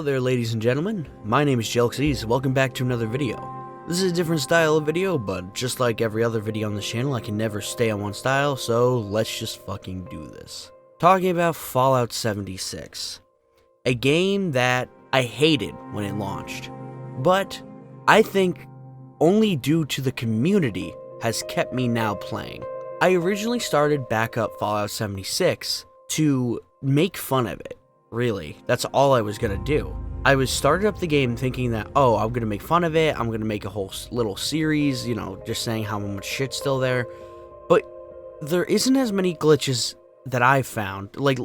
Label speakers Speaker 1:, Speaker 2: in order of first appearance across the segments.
Speaker 1: there, ladies and gentlemen. My name is Jelxies. Welcome back to another video. This is a different style of video, but just like every other video on this channel, I can never stay on one style, so let's just fucking do this. Talking about Fallout 76. A game that I hated when it launched, but I think only due to the community has kept me now playing. I originally started back up Fallout 76 to make fun of it. Really, that's all I was gonna do. I was started up the game thinking that, oh, I'm gonna make fun of it, I'm gonna make a whole little series, you know, just saying how much shit's still there. But there isn't as many glitches that I've found. Like,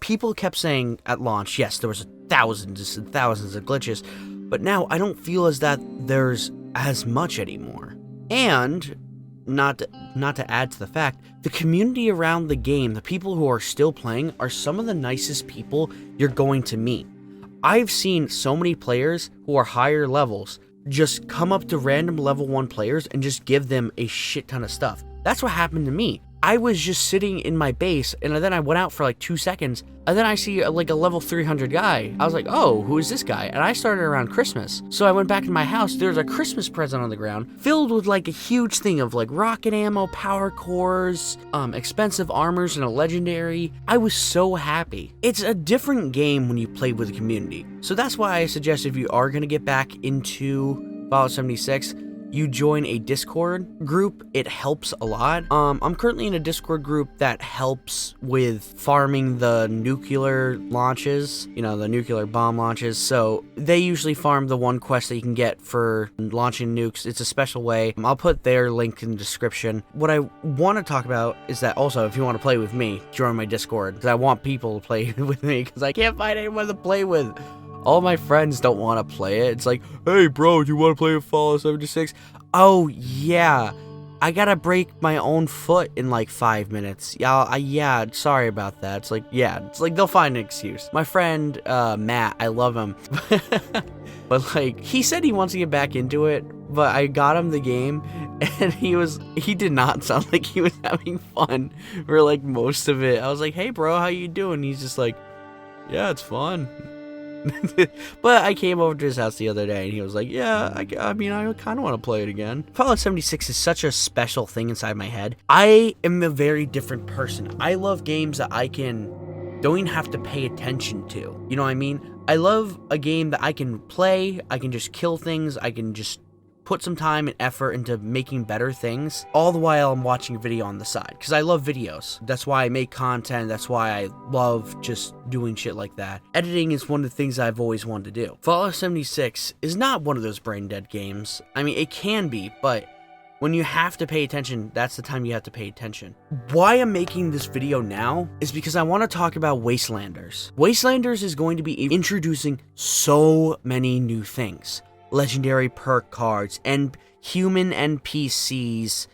Speaker 1: people kept saying at launch, yes, there was thousands and thousands of glitches, but now I don't feel as that there's as much anymore. And not to add to the fact, the community around the game, the people who are still playing, are some of the nicest people you're going to meet. I've seen so many players who are higher levels just come up to random level 1 players and just give them a shit ton of stuff. That's what happened to me. I was just sitting in my base, and then I went out for like 2 seconds, and then I see like a level 300 guy. I was like, oh, who is this guy? And I started around Christmas. So I went back to my house, there's a Christmas present on the ground, filled with like a huge thing of like rocket ammo, power cores, expensive armors, and a legendary. I was so happy. It's a different game when you play with a community. So that's why I suggest if you are gonna get back into Fallout 76, you join a Discord group. It helps a lot. I'm currently in a Discord group that helps with farming the nuclear launches, you know, the nuclear bomb launches. So they usually farm the one quest that you can get for launching nukes. It's a special way. I'll put their link in the description. What I want to talk about is that also, if you want to play with me, join my Discord, because I want people to play with me, because I can't find anyone to play with. All my friends don't want to play it. It's like, hey bro, do you want to play Fallout 76? Oh yeah, I gotta break my own foot in like 5 minutes. Yeah, sorry about that. It's like, yeah, it's like they'll find an excuse. My friend, Matt, I love him. But like, he said he wants to get back into it, but I got him the game, and he did not sound like he was having fun for like most of it. I was like, hey bro, how you doing? He's just like, yeah, it's fun. But I came over to his house the other day, and he was like, yeah, I mean, I kind of want to play it again. Fallout 76 is such a special thing inside my head. I am a very different person. I love games that I don't even have to pay attention to. You know what I mean? I love a game that I can play, I can just kill things, I can just put some time and effort into making better things, all the while I'm watching a video on the side, because I love videos. That's why I make content, that's why I love just doing shit like that. Editing is one of the things I've always wanted to do. Fallout 76 is not one of those brain dead games. I mean, it can be, but when you have to pay attention, that's the time you have to pay attention. Why I'm making this video now is because I want to talk about Wastelanders. Wastelanders is going to be introducing so many new things. Legendary perk cards, and human NPCs,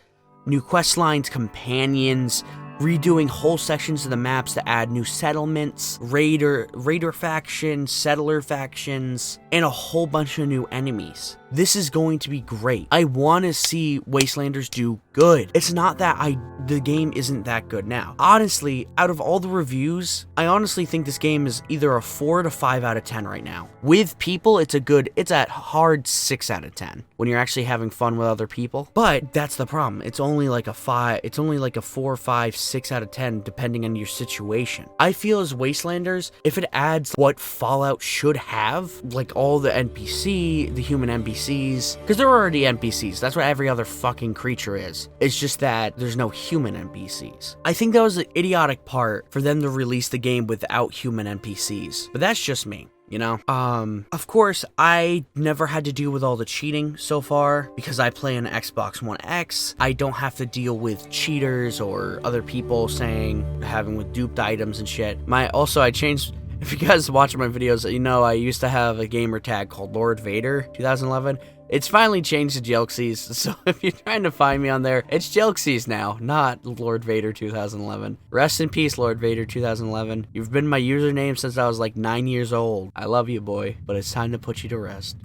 Speaker 1: new quest lines, companions, redoing whole sections of the maps to add new settlements, raider factions, settler factions, and a whole bunch of new enemies. This is going to be great. I want to see Wastelanders do good. It's not that the game isn't that good now. Honestly, out of all the reviews, I honestly think this game is either a 4 to 5 out of 10 right now. With people, it's a hard 6 out of 10 when you're actually having fun with other people. But that's the problem. It's only like a 4, 5, 6 out of 10 depending on your situation. I feel as Wastelanders, if it adds what Fallout should have, like all the the human NPCs, because they're already NPCs. That's what every other fucking creature is. It's just that there's no human NPCs. I think that was the idiotic part for them to release the game without human NPCs. But that's just me. You know, of course, I never had to deal with all the cheating so far because I play an Xbox One X. I don't have to deal with cheaters or other people having with duped items and shit. I changed. If you guys watch my videos, you know I used to have a gamer tag called Lord Vader 2011. It's finally changed to Jelxies, so if you're trying to find me on there, it's Jelxies now, not Lord Vader 2011. Rest in peace, Lord Vader 2011. You've been my username since I was like 9 years old. I love you, boy, but it's time to put you to rest.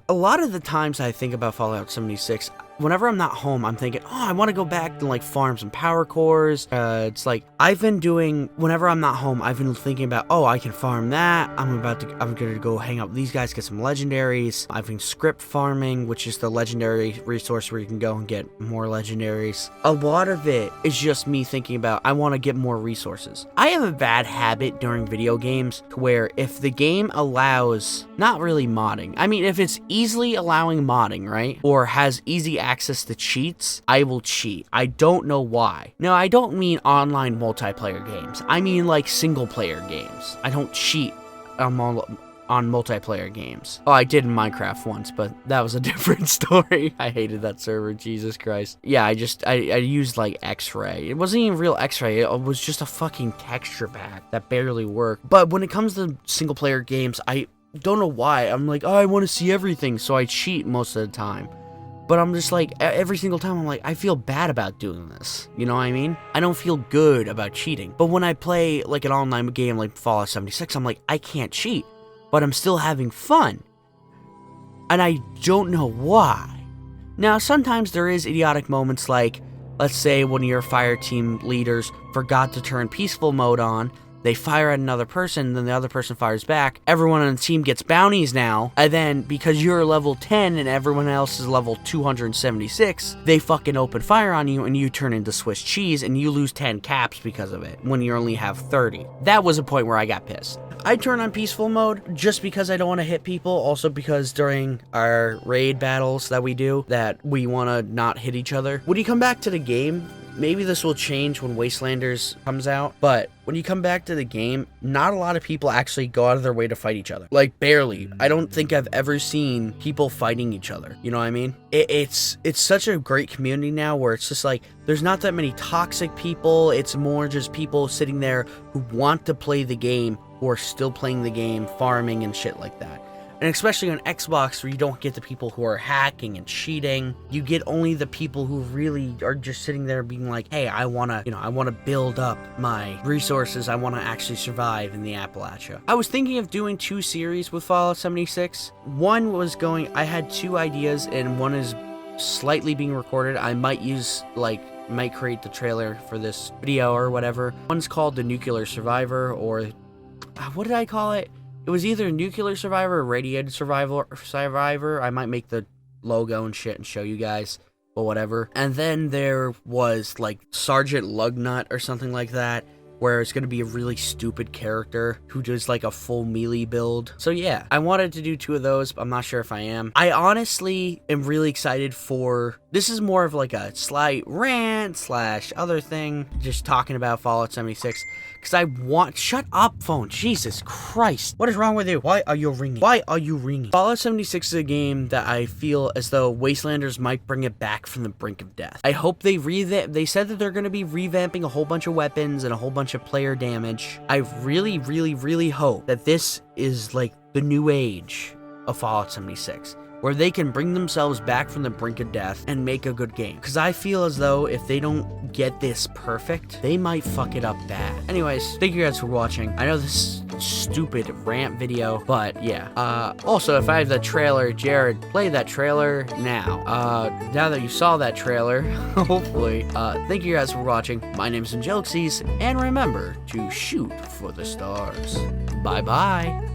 Speaker 1: A lot of the times I think about Fallout 76, whenever I'm not home, I'm thinking, oh, I want to go back and like farm some power cores. It's like whenever I'm not home, I've been thinking about, oh, I can farm that. I'm gonna go hang out with these guys, get some legendaries. I've been script farming, which is the legendary resource where you can go and get more legendaries. A lot of it is just me thinking about, I want to get more resources. I have a bad habit during video games where if the game allows, not really modding, I mean, if it's easily allowing modding, right? Or has easy access to cheats, I will cheat. I don't know why. No, I don't mean online multiplayer games. I mean like single player games. I don't cheat on multiplayer games. Oh, I did in Minecraft once, but that was a different story. I hated that server, Jesus Christ. Yeah, I used like X-ray. It wasn't even real X-ray, it was just a fucking texture pack that barely worked. But when it comes to single player games, I don't know why. I'm like, oh, I want to see everything, so I cheat most of the time. But I'm just like, every single time I'm like, I feel bad about doing this. You know what I mean? I don't feel good about cheating. But when I play like an online game like Fallout 76, I'm like, I can't cheat, but I'm still having fun. And I don't know why. Now, sometimes there is idiotic moments like, let's say one of your fire team leaders forgot to turn peaceful mode on. They fire at another person, then the other person fires back. Everyone on the team gets bounties now, and then because you're level 10 and everyone else is level 276, they fucking open fire on you and you turn into Swiss cheese and you lose 10 caps because of it when you only have 30. That was a point where I got pissed. I turn on peaceful mode just because I don't want to hit people, also because during our raid battles that we do, that we want to not hit each other. When you come back to the game, maybe this will change when Wastelanders comes out, but when you come back to the game, not a lot of people actually go out of their way to fight each other. Like, barely. I don't think I've ever seen people fighting each other. You know what I mean? It's such a great community now where it's just like, there's not that many toxic people. It's more just people sitting there who want to play the game, who are still playing the game, farming and shit like that. And especially on Xbox, where you don't get the people who are hacking and cheating. You get only the people who really are just sitting there being like, hey, I want to build up my resources. I want to actually survive in the Appalachia. I was thinking of doing 2 series with Fallout 76. One was I had 2 ideas, and one is slightly being recorded. I might create the trailer for this video or whatever. One's called The Nuclear Survivor, or what did I call it? It was either Nuclear Survivor or Radiated Survivor. I might make the logo and shit and show you guys, but whatever. And then there was like Sergeant Lugnut or something like that, where it's going to be a really stupid character who does like a full melee build. So yeah, I wanted to do 2 of those, but I'm not sure if I am. I honestly am really excited for, this is more of like a slight rant / other thing, just talking about Fallout 76. Because shut up, phone. Jesus Christ. What is wrong with you? Why are you ringing? Fallout 76 is a game that I feel as though Wastelanders might bring it back from the brink of death. I hope they said that they're going to be revamping a whole bunch of weapons and a whole bunch of player damage. I really, really, really hope that this is like the new age of Fallout 76, where they can bring themselves back from the brink of death and make a good game. Because I feel as though if they don't get this perfect, they might fuck it up bad. Anyways, thank you guys for watching. I know this stupid rant video, but yeah. Also, if I have the trailer, Jared, play that trailer now. Now that you saw that trailer, hopefully, thank you guys for watching. My name is Angelixes, and remember to shoot for the stars. Bye-bye.